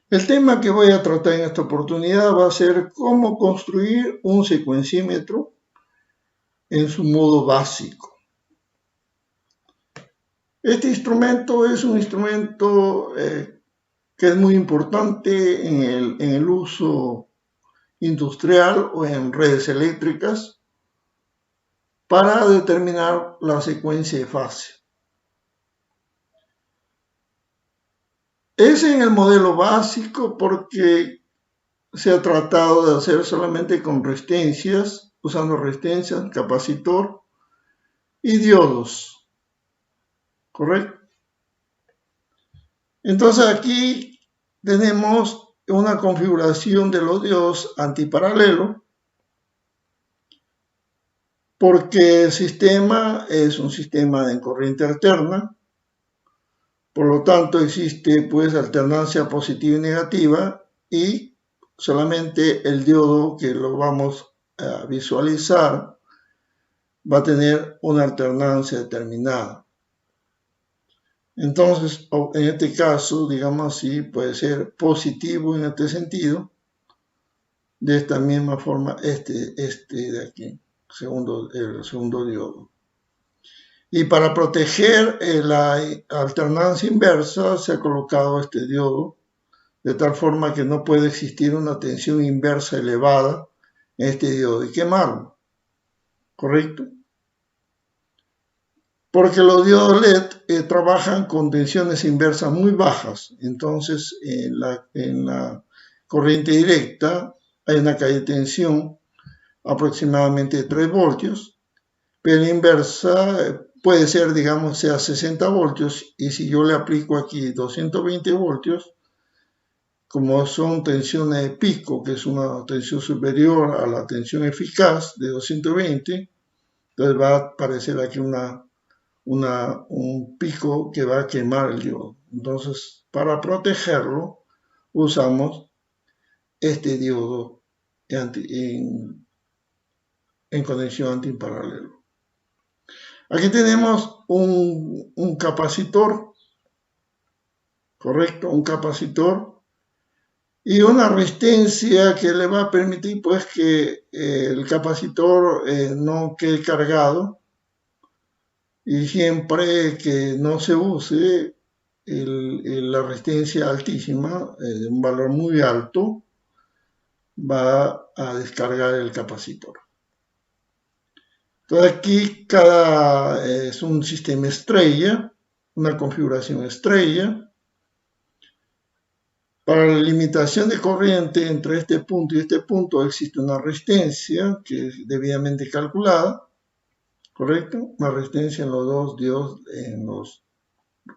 El tema que voy a tratar en esta oportunidad va a ser cómo construir un secuencímetro en su modo básico. Este instrumento es un instrumento que es muy importante en el uso industrial o en redes eléctricas para determinar la secuencia de fase. Es en el modelo básico porque se ha tratado de hacer solamente con resistencias, usando resistencias, capacitor y diodos, ¿correcto? Entonces aquí tenemos una configuración de los diodos antiparalelo, porque el sistema es un sistema de corriente alterna, por lo tanto existe pues alternancia positiva y negativa y solamente el diodo que lo vamos a visualizar va a tener una alternancia determinada. Entonces, en este caso, digamos así, puede ser positivo en este sentido, de esta misma forma este de aquí, el segundo diodo. Y para proteger la alternancia inversa se ha colocado este diodo de tal forma que no puede existir una tensión inversa elevada en este diodo y quemarlo, ¿correcto? Porque los diodos LED trabajan con tensiones inversas muy bajas, entonces en la corriente directa hay una caída de tensión aproximadamente de 3 voltios, pero la inversa puede ser, digamos, sea 60 voltios, y si yo le aplico aquí 220 voltios, como son tensiones de pico, que es una tensión superior a la tensión eficaz de 220, entonces va a aparecer aquí un pico que va a quemar el diodo. Entonces, para protegerlo, usamos este diodo en conexión antiparalelo. Aquí tenemos un capacitor, correcto, un capacitor y una resistencia que le va a permitir pues que el capacitor no quede cargado, y siempre que no se use la resistencia altísima, de un valor muy alto, va a descargar el capacitor. Entonces aquí es un sistema estrella, una configuración estrella. Para la limitación de corriente entre este punto y este punto existe una resistencia que es debidamente calculada, ¿correcto? Una resistencia en los dos diodos,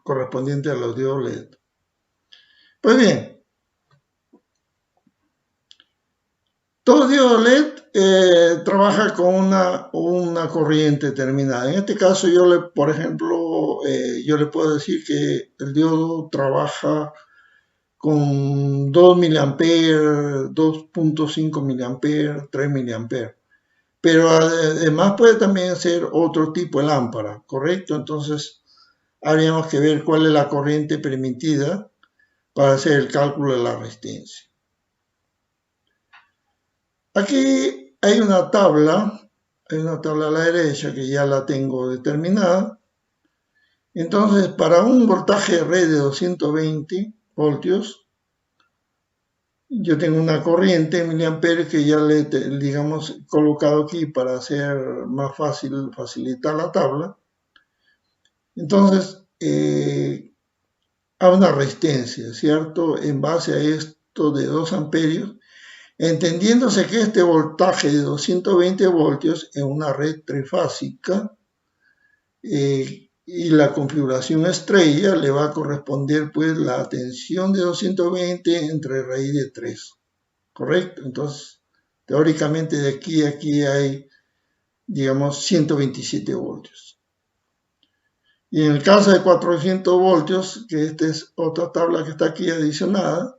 correspondiente a los diodos LED. Pues bien, todo diodo LED trabaja con una corriente determinada. En este caso, por ejemplo, yo le puedo decir que el diodo trabaja con 2 mA, 2.5 mA, 3 mA. Pero además puede también ser otro tipo de lámpara, ¿correcto? Entonces, habríamos que ver cuál es la corriente permitida para hacer el cálculo de la resistencia. Aquí hay una tabla a la derecha que ya la tengo determinada. Entonces, para un voltaje de red de 220 voltios, yo tengo una corriente en miliamperes que ya le, digamos, colocado aquí para hacer más fácil, facilitar la tabla. Entonces, a una resistencia, ¿cierto? En base a esto de 2 amperios, entendiéndose que este voltaje de 220 voltios en una red trifásica y la configuración estrella le va a corresponder pues la tensión de 220 entre raíz de 3, ¿correcto? Entonces, teóricamente de aquí a aquí hay, digamos, 127 voltios. Y en el caso de 400 voltios, que esta es otra tabla que está aquí adicionada,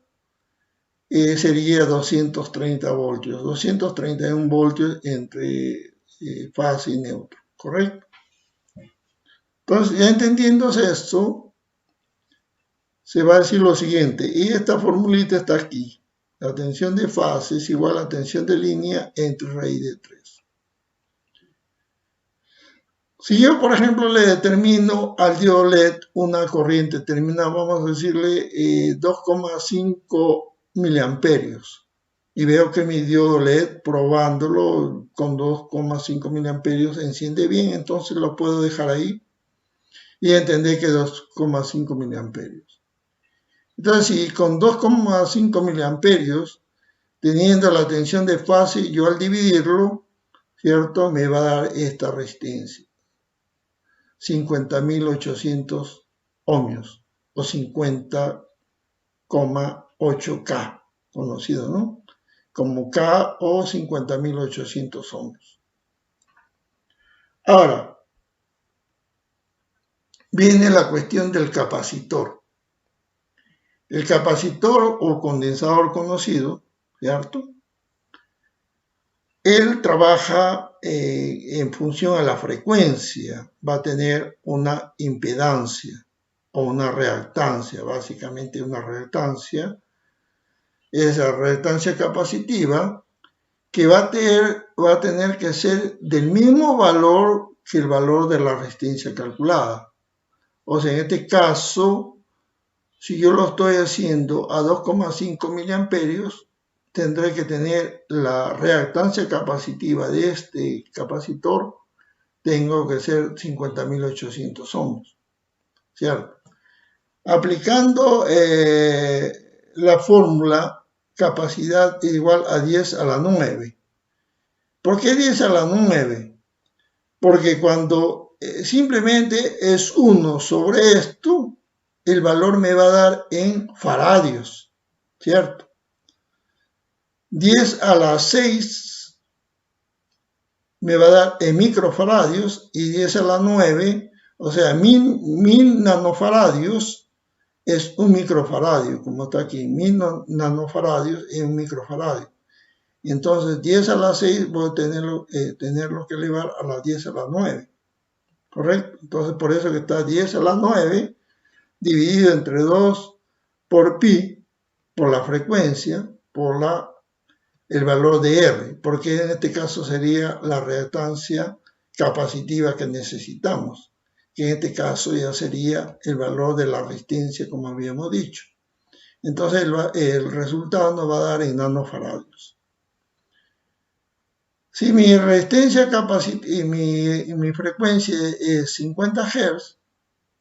sería 230 voltios, 231 voltios entre fase y neutro, ¿correcto? Entonces, ya entendiéndose esto, se va a decir lo siguiente, y esta formulita está aquí. La tensión de fase es igual a la tensión de línea entre raíz de 3. Si yo, por ejemplo, le determino al diodo LED una corriente determinada, vamos a decirle 2,5 miliamperios, y veo que mi diodo LED, probándolo con 2,5 miliamperios, enciende bien, entonces lo puedo dejar ahí y entender que 2,5 miliamperios. Entonces, si con 2,5 miliamperios, teniendo la tensión de fase, yo al dividirlo, ¿cierto?, me va a dar esta resistencia. 50.800 ohmios o 50,8K, conocido, ¿no?, como K o 50.800 ohmios. Ahora, viene la cuestión del capacitor. El capacitor o condensador conocido, ¿cierto?, él trabaja en función a la frecuencia, va a tener una impedancia o una reactancia, básicamente una reactancia, esa reactancia capacitiva que va a tener que ser del mismo valor que el valor de la resistencia calculada. O sea, en este caso, si yo lo estoy haciendo a 2,5 miliamperios, tendré que tener la reactancia capacitiva de este capacitor, tengo que ser 50.800 ohms, ¿cierto? Aplicando la fórmula, capacidad es igual a 10 a la 9. ¿Por qué 10 a la 9? Porque cuando simplemente es 1 sobre esto, el valor me va a dar en faradios, ¿cierto? 10 a la 6 me va a dar en microfaradios y 10 a la 9, o sea, 1000 nanofaradios es un microfaradio, como está aquí, 1000 nanofaradios es un microfaradio. Y entonces 10 a la 6 voy a tenerlo que elevar a las 10 a la 9, ¿correcto? Entonces por eso que está 10 a la 9 dividido entre 2 por pi, por la frecuencia, por el valor de R, porque en este caso sería la reactancia capacitiva que necesitamos, que en este caso ya sería el valor de la resistencia, como habíamos dicho. Entonces el resultado nos va a dar en nanofaradios. Si mi resistencia capacitiva y mi frecuencia es 50 Hz,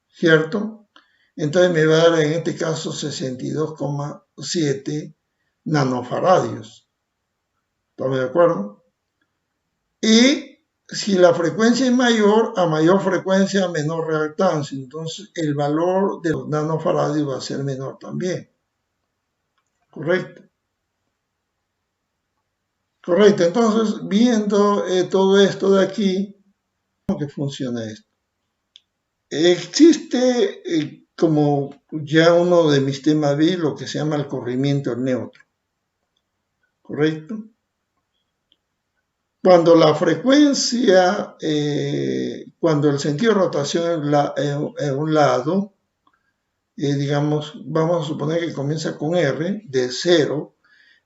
¿cierto?, entonces me va a dar en este caso 62,7 nanofaradios. ¿Estamos de acuerdo? Y si la frecuencia es mayor, a mayor frecuencia, menor reactancia. Entonces, el valor de los nanofaradios va a ser menor también. ¿Correcto? Correcto. Entonces, viendo todo esto de aquí, ¿cómo que funciona esto? Existe, como ya uno de mis temas vi, lo que se llama el corrimiento neutro. ¿Correcto? Cuando la frecuencia, cuando el sentido de rotación es un lado, digamos, vamos a suponer que comienza con R, de 0,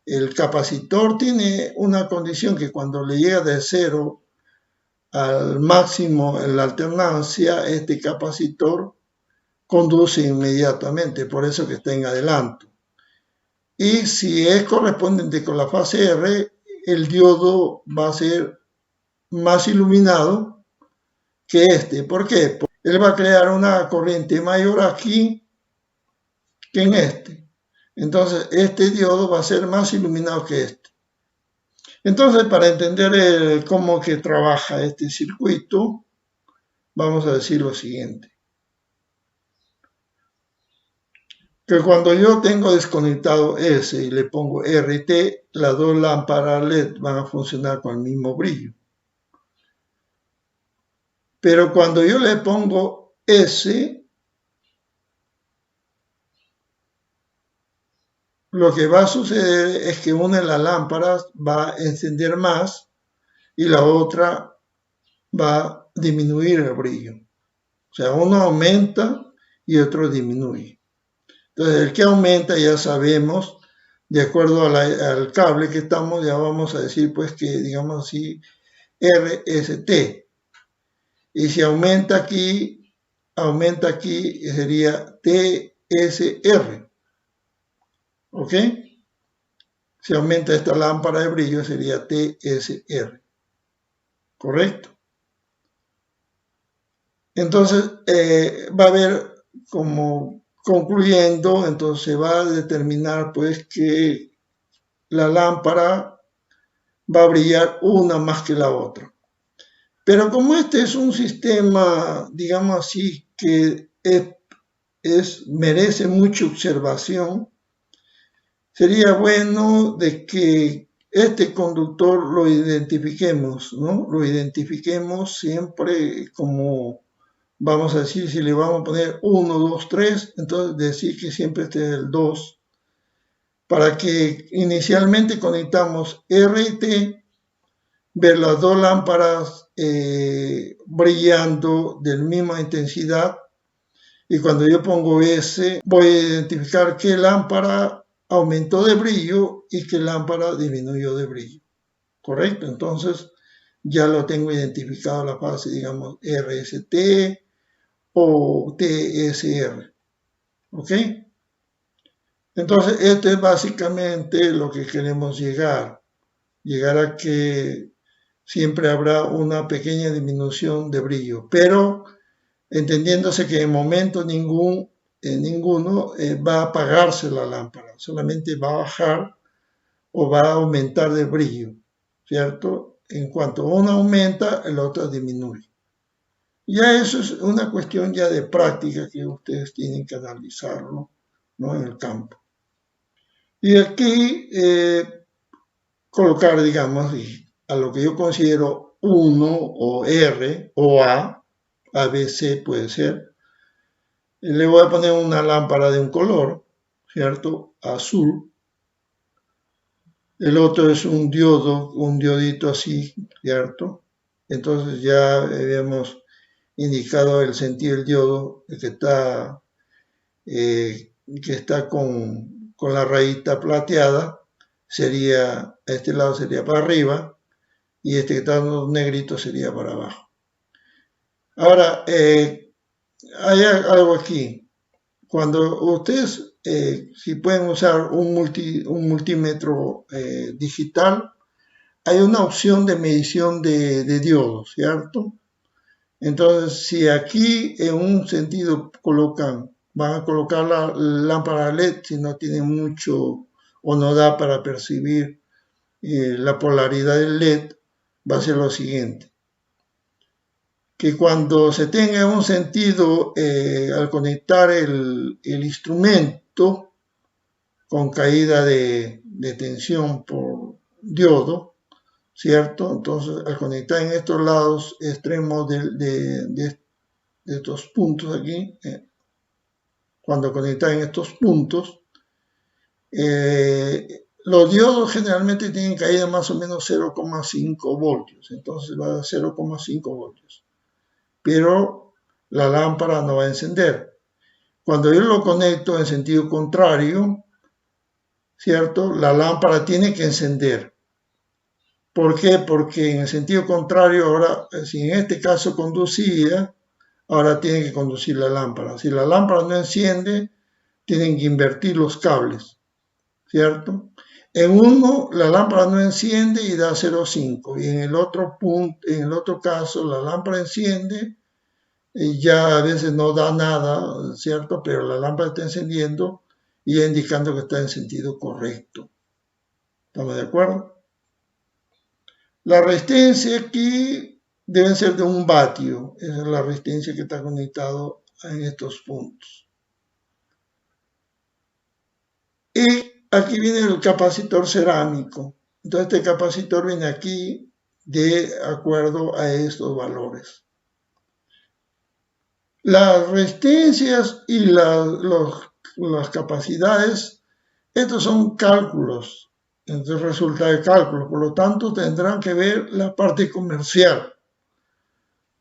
el capacitor tiene una condición que cuando le llega de 0 al máximo en la alternancia, este capacitor conduce inmediatamente, por eso que está en adelanto. Y si es correspondiente con la fase R, el diodo va a ser más iluminado que este. ¿Por qué? Porque él va a crear una corriente mayor aquí que en este. Entonces, este diodo va a ser más iluminado que este. Entonces, para entender cómo que trabaja este circuito, vamos a decir lo siguiente. Que cuando yo tengo desconectado S y le pongo RT, las dos lámparas LED van a funcionar con el mismo brillo. Pero cuando yo le pongo S, lo que va a suceder es que una de las lámparas va a encender más y la otra va a disminuir el brillo. O sea, uno aumenta y otro disminuye. Entonces, el que aumenta ya sabemos, de acuerdo al cable que estamos, ya vamos a decir pues que, digamos así, RST. Y si aumenta aquí sería TSR. ¿Ok? Si aumenta esta lámpara de brillo sería TSR. ¿Correcto? Entonces, va a haber como concluyendo, entonces se va a determinar pues que la lámpara va a brillar una más que la otra. Pero como este es un sistema, digamos así, que merece mucha observación, sería bueno de que este conductor lo identifiquemos, ¿no? Lo identifiquemos siempre como, vamos a decir, si le vamos a poner 1, 2, 3, entonces decir que siempre este es el 2, para que inicialmente conectamos R y T, ver las dos lámparas brillando de la misma intensidad, y cuando yo pongo S voy a identificar qué lámpara aumentó de brillo y qué lámpara disminuyó de brillo. ¿Correcto? Entonces ya lo tengo identificado la fase, digamos, RST o TSR. ¿Ok? Entonces esto es básicamente lo que queremos llegar a que siempre habrá una pequeña disminución de brillo, pero entendiéndose que en momento ninguno va a apagarse la lámpara, solamente va a bajar o va a aumentar de brillo, ¿cierto? En cuanto uno aumenta, el otro disminuye. Ya eso es una cuestión ya de práctica que ustedes tienen que analizarlo, ¿no? En el campo. Y aquí colocar, digamos, a lo que yo considero 1 o R o A, B, C puede ser. Le voy a poner una lámpara de un color, ¿cierto? Azul. El otro es un diodo, un diodito así, ¿cierto? Entonces ya habíamos indicado el sentido del diodo que está con la rayita plateada, sería, a este lado sería para arriba, y este que está en los negritos sería para abajo. Ahora, hay algo aquí. Cuando ustedes, si pueden usar un multímetro digital, hay una opción de medición de diodos, ¿cierto? Entonces, si aquí en un sentido van a colocar la lámpara LED, si no tienen mucho o no da para percibir la polaridad del LED, va a ser lo siguiente. Que cuando se tenga un sentido al conectar el instrumento con caída de tensión por diodo, ¿cierto? Entonces, al conectar en estos lados extremos de estos puntos aquí, cuando conectan en estos puntos, los diodos generalmente tienen caída más o menos 0,5 voltios, entonces va a 0,5 voltios. Pero la lámpara no va a encender. Cuando yo lo conecto en sentido contrario, ¿cierto? La lámpara tiene que encender. ¿Por qué? Porque en el sentido contrario, ahora, si en este caso conducía, ahora tiene que conducir la lámpara. Si la lámpara no enciende, tienen que invertir los cables, ¿cierto? En uno, la lámpara no enciende y da 0,5. Y en el otro caso, la lámpara enciende y ya a veces no da nada, ¿cierto? Pero la lámpara está encendiendo y indicando que está en sentido correcto. ¿Estamos de acuerdo? La resistencia aquí debe ser de 1 vatio. Esa es la resistencia que está conectado en estos puntos. Y aquí viene el capacitor cerámico. Entonces este capacitor viene aquí de acuerdo a estos valores. Las resistencias y las capacidades, estos son cálculos, entonces resulta de cálculo, por lo tanto tendrán que ver la parte comercial,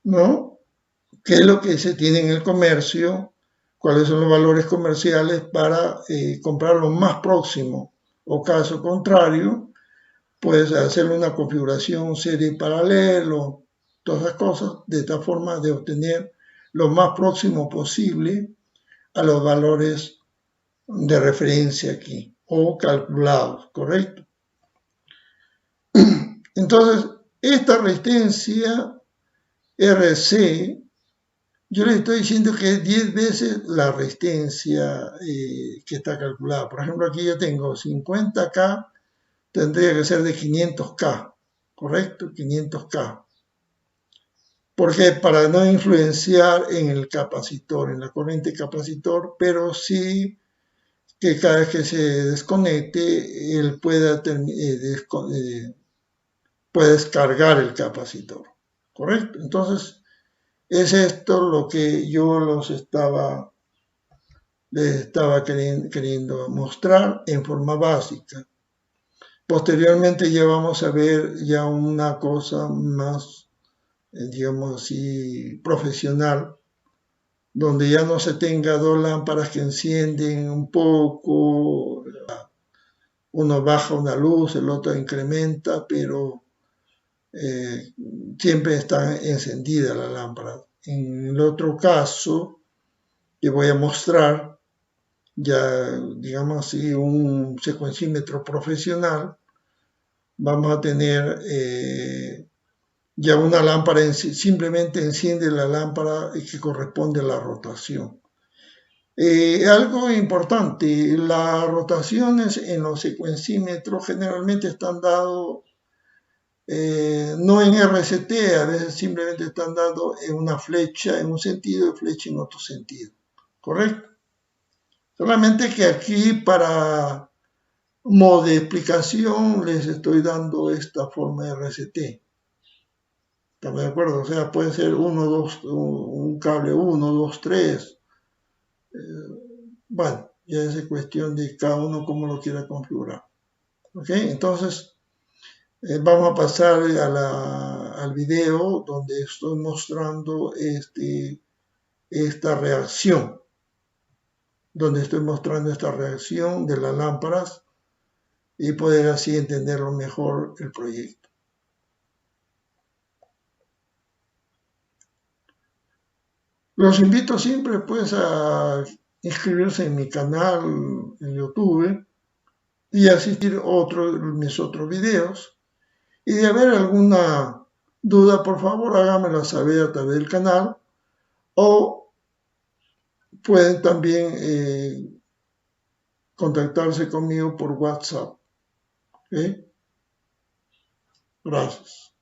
¿no? ¿Qué es lo que se tiene en el comercio cuáles son los valores comerciales para comprar lo más próximo, o caso contrario, puedes hacer una configuración serie paralelo, todas esas cosas, de tal forma de obtener lo más próximo posible a los valores de referencia aquí, o calculados, ¿correcto? Entonces, esta resistencia RC, yo les estoy diciendo que es 10 veces la resistencia que está calculada. Por ejemplo, aquí yo tengo 50K, tendría que ser de 500K, ¿correcto? 500K. Porque para no influenciar en el capacitor, en la corriente capacitor, pero sí que cada vez que se desconecte, él pueda descargar el capacitor, ¿correcto? Entonces, es esto lo que yo les estaba queriendo mostrar en forma básica. Posteriormente ya vamos a ver ya una cosa más, digamos así, profesional, donde ya no se tenga dos lámparas que encienden un poco, uno baja una luz, el otro incrementa, pero siempre está encendida la lámpara. En el otro caso que voy a mostrar, ya digamos así, un secuencímetro profesional, vamos a tener ya una lámpara, simplemente enciende la lámpara que corresponde a la rotación. Algo importante, las rotaciones en los secuencímetros generalmente están dados no en RCT, a veces simplemente están dados en una flecha en un sentido y flecha en otro sentido, ¿correcto? Solamente que aquí para modo de explicación les estoy dando esta forma de RCT. ¿Estamos de acuerdo? O sea, puede ser 1, 2, un cable 1, 2, 3. Bueno, ya es cuestión de cada uno cómo lo quiera configurar. ¿Ok? Entonces, vamos a pasar al video donde estoy mostrando esta reacción. Donde estoy mostrando esta reacción de las lámparas y poder así entenderlo mejor el proyecto. Los invito siempre pues a inscribirse en mi canal en YouTube y asistir a mis otros videos. Y de haber alguna duda, por favor, háganmela saber a través del canal o pueden también contactarse conmigo por WhatsApp. ¿Okay? Gracias.